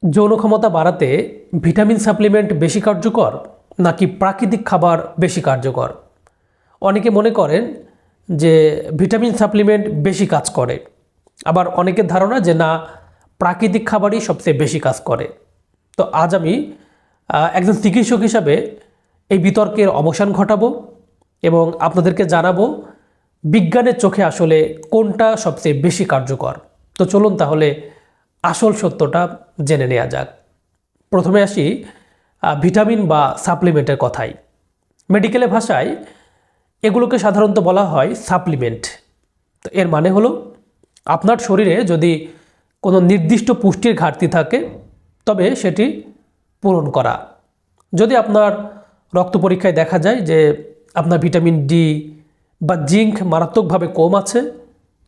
যৌন ক্ষমতা বাড়াতে ভিটামিন সাপ্লিমেন্ট বেশি কার্যকর নাকি প্রাকৃতিক খাবার বেশি কার্যকর? অনেকে মনে করেন যে ভিটামিন সাপ্লিমেন্ট বেশি কাজ করে, আবার অনেকের ধারণা যে না, প্রাকৃতিক খাবারই সবচেয়ে বেশি কাজ করে। তো আজ আমি একজন চিকিৎসক হিসাবে এই বিতর্কের অবসান ঘটাবো এবং আপনাদেরকে জানাবো বিজ্ঞানের চোখে আসলে কোনটা সবচেয়ে বেশি কার্যকর। তো চলুন তাহলে আসল সত্যটা জেনে নেওয়া যাক। প্রথমে আসি ভিটামিন বা সাপ্লিমেন্টের কথায়। মেডিকেলে ভাষায় এগুলোকে সাধারণত বলা হয় সাপ্লিমেন্ট। তো এর মানে হলো আপনার শরীরে যদি কোনো নির্দিষ্ট পুষ্টির ঘাটতি থাকে তবে সেটি পূরণ করা। যদি আপনার রক্ত পরীক্ষায় দেখা যায় যে আপনার ভিটামিন ডি বা জিঙ্ক মারাত্মকভাবে কম আছে,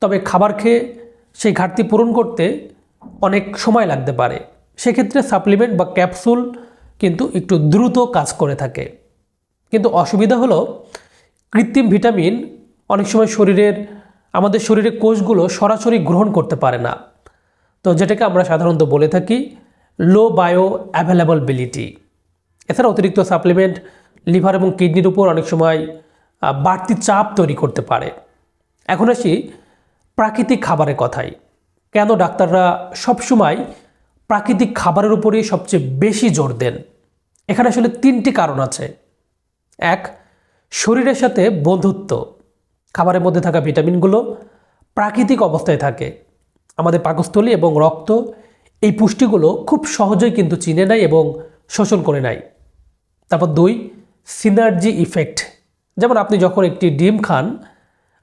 তবে খাবার খেয়ে সেই ঘাটতি পূরণ করতে অনেক সময় লাগতে পারে। সেক্ষেত্রে সাপ্লিমেন্ট বা ক্যাপসুল কিন্তু একটু দ্রুত কাজ করে থাকে। কিন্তু অসুবিধা হলো কৃত্রিম ভিটামিন অনেক সময় আমাদের শরীরের কোষগুলো সরাসরি গ্রহণ করতে পারে না। তো যেটাকে আমরা সাধারণত বলে থাকি লো বায়ো অ্যাভেলেবলবিলিটি। এছাড়া অতিরিক্ত সাপ্লিমেন্ট লিভার এবং কিডনির উপর অনেক সময় বাড়তি চাপ তৈরি করতে পারে। এখন আসি প্রাকৃতিক খাবারের কথায়। কেন ডাক্তাররা সবসময় প্রাকৃতিক খাবারের উপরেই সবচেয়ে বেশি জোর দেন? এখানে আসলে তিনটি কারণ আছে। এক, শরীরের সাথে বন্ধুত্ব। খাবারের মধ্যে থাকা ভিটামিনগুলো প্রাকৃতিক অবস্থায় থাকে। আমাদের পাকস্থলী এবং রক্ত এই পুষ্টিগুলো খুব সহজেই কিন্তু চিনে নেয় এবং শোষণ করে নেয়। তারপর দুই, সিনার্জি ইফেক্ট। যেমন আপনি যখন একটি ডিম খান,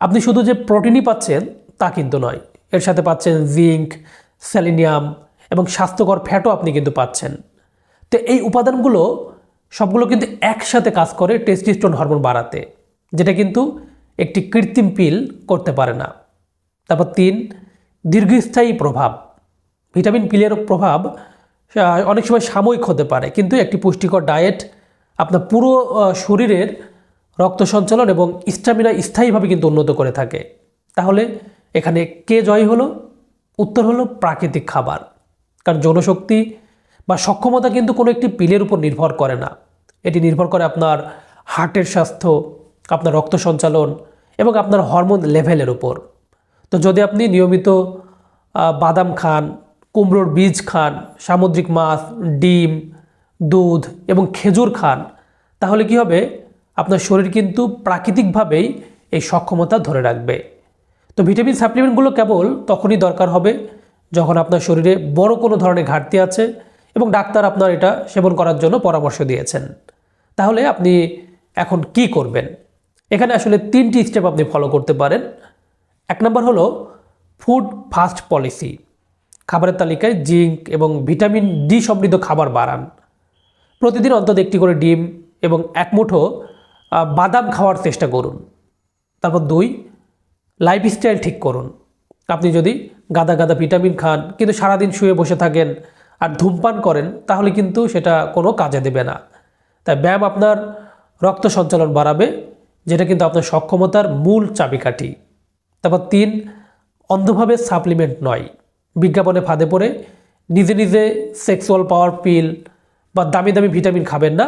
আপনি শুধু যে প্রোটিনই পাচ্ছেন তা কিন্তু নয়, এর সাথে পাচ্ছেন জিঙ্ক, সেলিনিয়াম এবং স্বাস্থ্যকর ফ্যাটও আপনি কিন্তু পাচ্ছেন। তো এই উপাদানগুলো সবগুলো কিন্তু একসাথে কাজ করে টেস্টোস্টেরন হরমোন বাড়াতে, যেটা কিন্তু একটি কৃত্রিম পিল করতে পারে না। তারপর তিন, দীর্ঘস্থায়ী প্রভাব। ভিটামিন পিলের প্রভাব অনেক সময় সাময়িক হতে পারে, কিন্তু একটি পুষ্টিকর ডায়েট আপনার পুরো শরীরের রক্ত সঞ্চালন এবং স্ট্যামিনা স্থায়ীভাবে কিন্তু উন্নত করে থাকে। তাহলে এখানে কে জয় হলো? উত্তর হলো প্রাকৃতিক খাবার। কারণ যৌনশক্তি বা সক্ষমতা কিন্তু কোনো একটি পিলের উপর নির্ভর করে না। এটি নির্ভর করে আপনার হার্টের স্বাস্থ্য, আপনার রক্ত সঞ্চালন এবং আপনার হরমোন লেভেলের উপর। তো যদি আপনি নিয়মিত বাদাম খান, কুমড়োর বীজ খান, সামুদ্রিক মাছ, ডিম, দুধ এবং খেজুর খান, তাহলে কি হবে? আপনার শরীর কিন্তু প্রাকৃতিকভাবেই এই সক্ষমতা ধরে রাখবে। তো ভিটামিন সাপ্লিমেন্টগুলো কেবল তখনই দরকার হবে যখন আপনার শরীরে বড় কোনো ধরনের ঘাটতি আছে এবং ডাক্তার আপনার এটা সেবন করার জন্য পরামর্শ দিয়েছেন। তাহলে আপনি এখন কি করবেন? এখানে আসলে তিনটি স্টেপ আপনি ফলো করতে পারেন। এক নম্বর হলো ফুড ফাস্ট পলিসি। খাবারের তালিকায় জিঙ্ক এবং ভিটামিন ডি সমৃদ্ধ খাবার বাড়ান। প্রতিদিন অন্তত একটি করে ডিম এবং এক মুঠো বাদাম খাওয়ার চেষ্টা করুন। তারপর দুই, লাইফস্টাইল ঠিক করুন। আপনি যদি গাদা গাদা ভিটামিন খান কিন্তু সারাদিন শুয়ে বসে থাকেন আর ধূমপান করেন, তাহলে কিন্তু সেটা কোনো কাজে দেবে না। তাই ব্যায়াম আপনার রক্ত সঞ্চালন বাড়াবে, যেটা কিন্তু আপনার সক্ষমতার মূল চাবিকাঠি। তারপর তিন, অন্ধভাবে সাপ্লিমেন্ট নয়। বিজ্ঞাপনে ফাঁদে পড়ে নিজে নিজে সেক্সুয়াল পাওয়ার পিল বা দামি দামি ভিটামিন খাবেন না।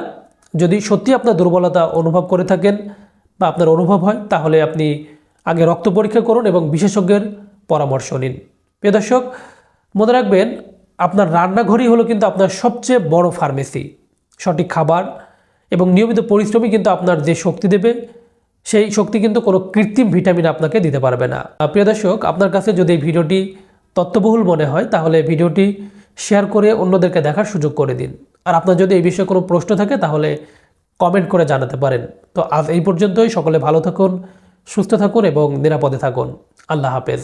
যদি সত্যি আপনার দুর্বলতা অনুভব করে থাকেন বা আপনার অনুভব হয়, তাহলে আপনি আগে রক্ত পরীক্ষা করুন এবং বিশেষজ্ঞের পরামর্শ নিন। প্রিয় দর্শক, মনে রাখবেন আপনার রান্নাঘরই হলো কিন্তু আপনার সবচেয়ে বড় ফার্মেসি। সঠিক খাবার এবং নিয়মিত পরিশ্রমই কিন্তু আপনার যে শক্তি দেবে, সেই শক্তি কিন্তু কোনো কৃত্রিম ভিটামিন আপনাকে দিতে পারবে না। প্রিয় দর্শক, আপনার কাছে যদি এই ভিডিওটি তথ্যবহুল মনে হয় তাহলে ভিডিওটি শেয়ার করে অন্যদেরকে দেখার সুযোগ করে দিন। আর আপনার যদি এই বিষয়ে কোনো প্রশ্ন থাকে তাহলে কমেন্ট করে জানাতে পারেন। তো আজ এই পর্যন্তই। সকলে ভালো থাকুন, সুস্থ থাকুন এবং নিরাপদে থাকুন। আল্লাহ হাফেজ।